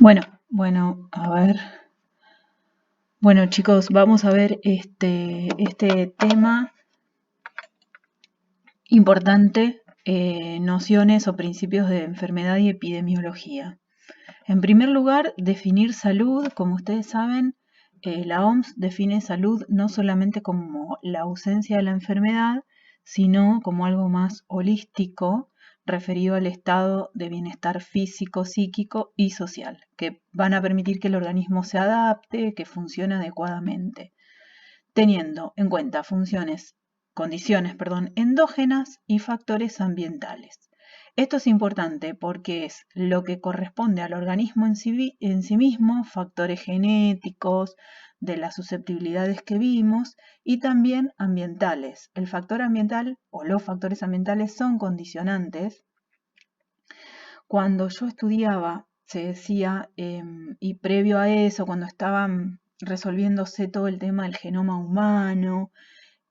A ver. Bueno, chicos, vamos a ver este tema importante, nociones o principios de enfermedad y epidemiología. En primer lugar, definir salud. Como ustedes saben, la OMS define salud no solamente como la ausencia de la enfermedad, sino como algo más holístico, referido al estado de bienestar físico, psíquico y social, que van a permitir que el organismo se adapte, que funcione adecuadamente, teniendo en cuenta condiciones, endógenas y factores ambientales. Esto es importante porque es lo que corresponde al organismo en sí mismo, factores genéticos, de las susceptibilidades que vimos, y también ambientales. El factor ambiental o los factores ambientales son condicionantes. Cuando yo estudiaba, se decía, y previo a eso, cuando estaban resolviéndose todo el tema del genoma humano,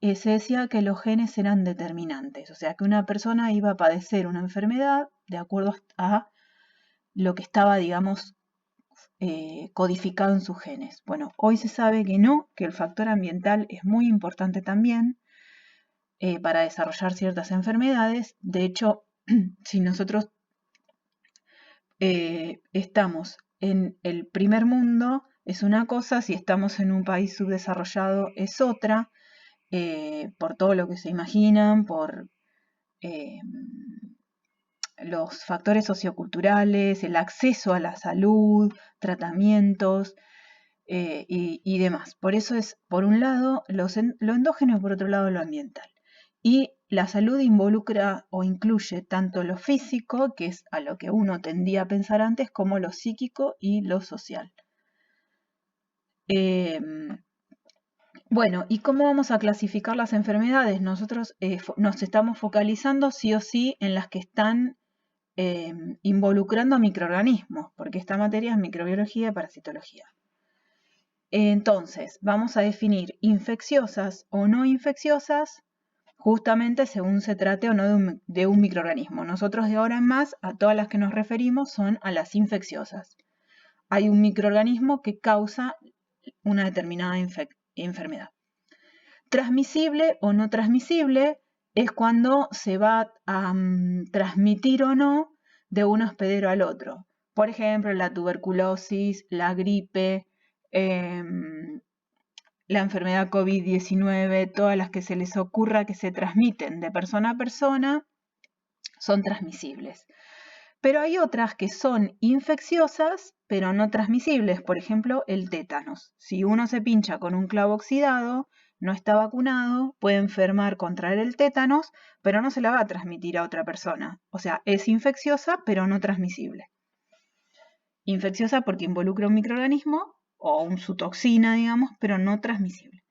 se decía que los genes eran determinantes, o sea, que una persona iba a padecer una enfermedad de acuerdo a lo que estaba, digamos, codificado en sus genes. Bueno, hoy se sabe que no, que el factor ambiental es muy importante también para desarrollar ciertas enfermedades. De hecho, si nosotros estamos en el primer mundo, es una cosa; si estamos en un país subdesarrollado, es otra. Por todo lo que se imaginan, por los factores socioculturales, el acceso a la salud, tratamientos y demás. Por eso es, por un lado, lo endógeno y por otro lado lo ambiental. Y la salud involucra o incluye tanto lo físico, que es a lo que uno tendía a pensar antes, como lo psíquico y lo social. Bueno, ¿y cómo vamos a clasificar las enfermedades? Nosotros nos estamos focalizando sí o sí en las que están involucrando a microorganismos, porque esta materia es microbiología y parasitología. Entonces, vamos a definir infecciosas o no infecciosas, justamente según se trate o no de un microorganismo. Nosotros de ahora en más, a todas las que nos referimos son a las infecciosas. Hay un microorganismo que causa una determinada enfermedad. Transmisible o no transmisible es cuando se va a transmitir o no de un hospedero al otro. Por ejemplo, la tuberculosis, la gripe, la enfermedad COVID-19, todas las que se les ocurra que se transmiten de persona a persona, son transmisibles. Pero hay otras que son infecciosas, pero no transmisibles. Por ejemplo, el tétanos. Si uno se pincha con un clavo oxidado, no está vacunado, puede enfermar, contraer el tétanos, pero no se la va a transmitir a otra persona. O sea, es infecciosa, pero no transmisible. Infecciosa porque involucra un microorganismo o su toxina, digamos, pero no transmisible.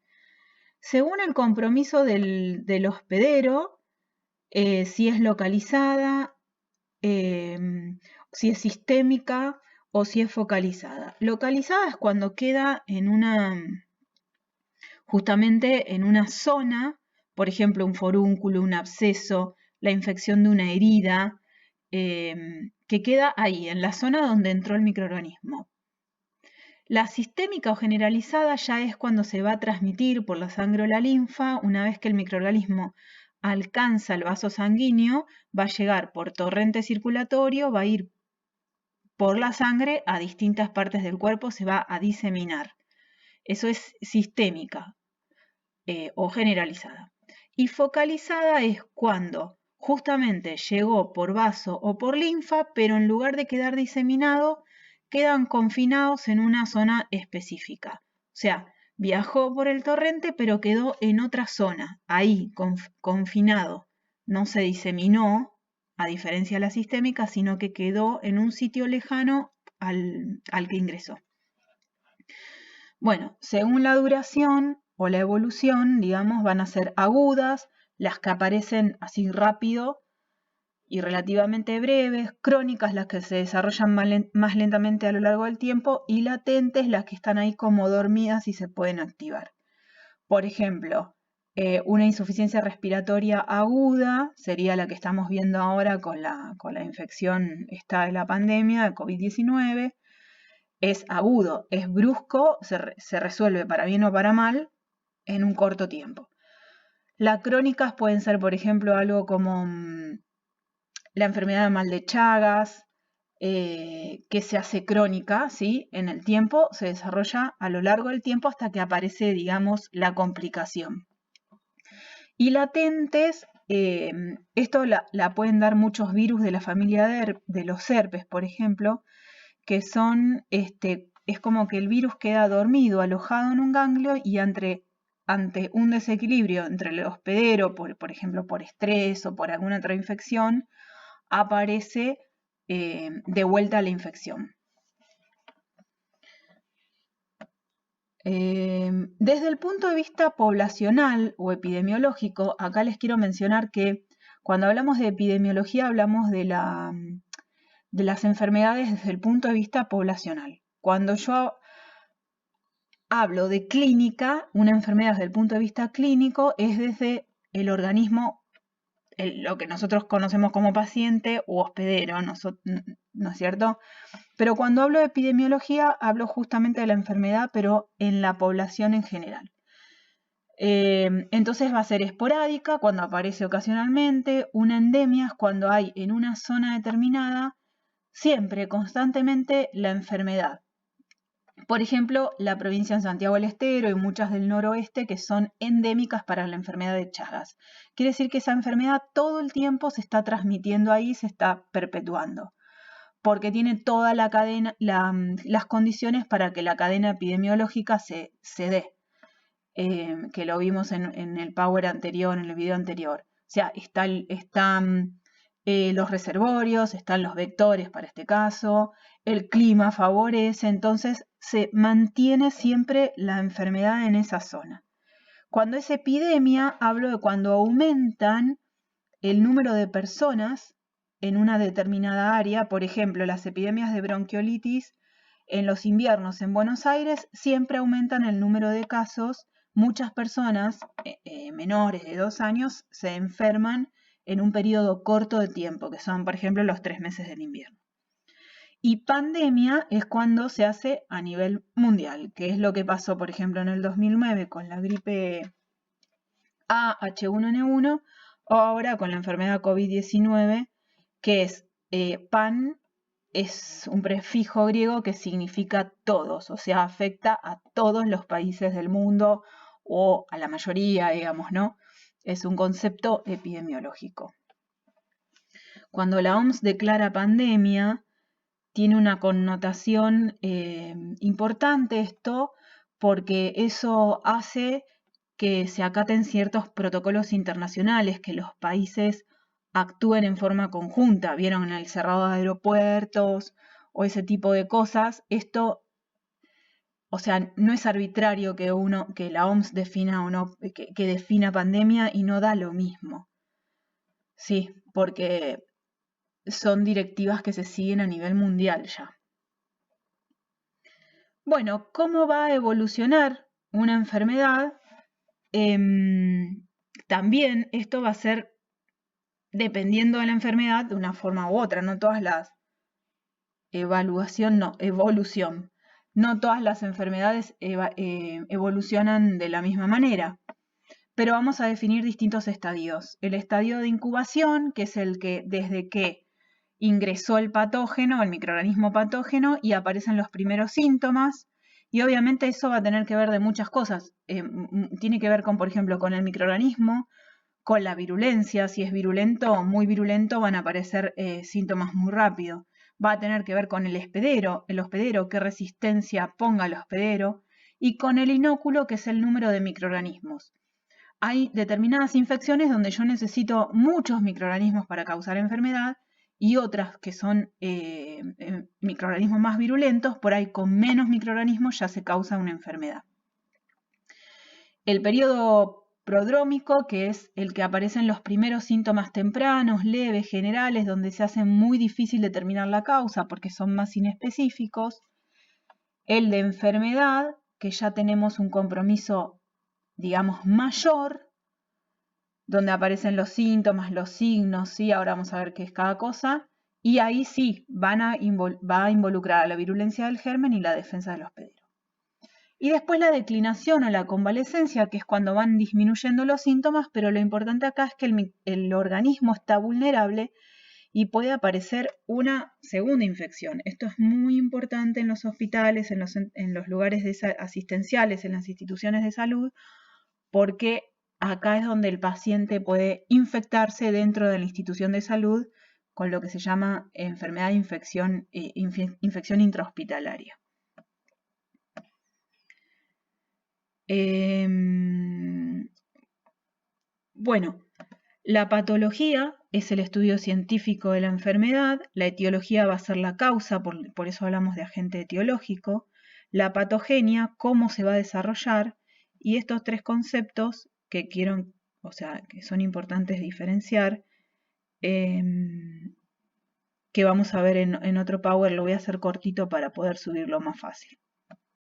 Según el compromiso del hospedero, si es localizada, si es sistémica o si es focalizada. Localizada es cuando queda justamente en una zona, por ejemplo, un forúnculo, un absceso, la infección de una herida, que queda ahí, en la zona donde entró el microorganismo. La sistémica o generalizada ya es cuando se va a transmitir por la sangre o la linfa. Una vez que el microorganismo alcanza el vaso sanguíneo, va a llegar por torrente circulatorio, va a ir por la sangre a distintas partes del cuerpo, se va a diseminar. Eso es sistémica o generalizada. Y focalizada es cuando justamente llegó por vaso o por linfa, pero en lugar de quedar diseminado, quedan confinados en una zona específica. O sea, viajó por el torrente, pero quedó en otra zona, ahí, confinado. No se diseminó, a diferencia de la sistémica, sino que quedó en un sitio lejano al que ingresó. Bueno, según la duración o la evolución, digamos, van a ser agudas, las que aparecen así rápido y relativamente breves; crónicas, las que se desarrollan más lentamente a lo largo del tiempo; y latentes, las que están ahí como dormidas y se pueden activar. Por ejemplo, una insuficiencia respiratoria aguda sería la que estamos viendo ahora con la infección esta de la pandemia de COVID-19. es agudo, es brusco, se resuelve para bien o para mal en un corto tiempo. Las crónicas pueden ser, por ejemplo, algo como la enfermedad de mal de Chagas, que se hace crónica, ¿sí? En el tiempo, se desarrolla a lo largo del tiempo hasta que aparece, digamos, la complicación. Y latentes, esto la pueden dar muchos virus de la familia de los herpes, por ejemplo, que son, es como que el virus queda dormido, alojado en un ganglio y ante un desequilibrio entre el hospedero, por ejemplo, por estrés o por alguna otra infección, aparece de vuelta la infección. Desde el punto de vista poblacional o epidemiológico, acá les quiero mencionar que cuando hablamos de epidemiología hablamos de las enfermedades desde el punto de vista poblacional. Cuando yo hablo de clínica, una enfermedad desde el punto de vista clínico es desde el organismo, lo que nosotros conocemos como paciente u hospedero, ¿no es cierto? Pero cuando hablo de epidemiología, hablo justamente de la enfermedad, pero en la población en general. Entonces va a ser esporádica cuando aparece ocasionalmente, una endemia es cuando hay en una zona determinada siempre, constantemente, la enfermedad. Por ejemplo, la provincia de Santiago del Estero y muchas del noroeste que son endémicas para la enfermedad de Chagas. Quiere decir que esa enfermedad todo el tiempo se está transmitiendo ahí, se está perpetuando, porque tiene toda la cadena, las condiciones para que la cadena epidemiológica se dé, que lo vimos en el power anterior, en el video anterior. O sea, están los reservorios, están los vectores para este caso, el clima favorece, entonces se mantiene siempre la enfermedad en esa zona. Cuando es epidemia, hablo de cuando aumentan el número de personas en una determinada área, por ejemplo, las epidemias de bronquiolitis en los inviernos en Buenos Aires siempre aumentan el número de casos. Muchas personas menores de 2 años se enferman en un periodo corto de tiempo, que son, por ejemplo, los 3 meses del invierno. Y pandemia es cuando se hace a nivel mundial, que es lo que pasó, por ejemplo, en el 2009 con la gripe A H1N1 o ahora con la enfermedad COVID-19, que es pan, es un prefijo griego que significa todos, o sea, afecta a todos los países del mundo o a la mayoría, digamos, ¿no? Es un concepto epidemiológico. Cuando la OMS declara pandemia, tiene una connotación importante esto, porque eso hace que se acaten ciertos protocolos internacionales, que los países actúen en forma conjunta. ¿Vieron en el cerrado de aeropuertos o ese tipo de cosas? Esto, o sea, no es arbitrario que la OMS defina o no, que defina pandemia y no da lo mismo. Sí, porque son directivas que se siguen a nivel mundial ya. Bueno, ¿cómo va a evolucionar una enfermedad? También esto va a ser dependiendo de la enfermedad de una forma u otra, no todas las evolución. No todas las enfermedades evolucionan de la misma manera, pero vamos a definir distintos estadios. El estadio de incubación, que es el que desde que ingresó el patógeno, el microorganismo patógeno, y aparecen los primeros síntomas. Y obviamente eso va a tener que ver de muchas cosas. Tiene que ver con, por ejemplo, con el microorganismo, con la virulencia. Si es virulento o muy virulento, van a aparecer síntomas muy rápido. Va a tener que ver con el hospedero, qué resistencia ponga el hospedero, y con el inóculo, que es el número de microorganismos. Hay determinadas infecciones donde yo necesito muchos microorganismos para causar enfermedad, y otras que son microorganismos más virulentos, por ahí con menos microorganismos ya se causa una enfermedad. El periodo prodrómico, que es el que aparecen los primeros síntomas tempranos, leves, generales, donde se hace muy difícil determinar la causa porque son más inespecíficos. El de enfermedad, que ya tenemos un compromiso, digamos, mayor, donde aparecen los síntomas, los signos, ¿sí? Ahora vamos a ver qué es cada cosa. y ahí sí va a involucrar a la virulencia del germen y la defensa del hospedero. Y después la declinación o la convalescencia, que es cuando van disminuyendo los síntomas, pero lo importante acá es que el organismo está vulnerable y puede aparecer una segunda infección. Esto es muy importante en los hospitales, en los lugares asistenciales, en las instituciones de salud, porque acá es donde el paciente puede infectarse dentro de la institución de salud con lo que se llama enfermedad de infección intrahospitalaria. Bueno, la patología es el estudio científico de la enfermedad, la etiología va a ser la causa, por eso hablamos de agente etiológico, la patogenia, cómo se va a desarrollar, y estos tres conceptos que que son importantes diferenciar, que vamos a ver en otro Power, lo voy a hacer cortito para poder subirlo más fácil.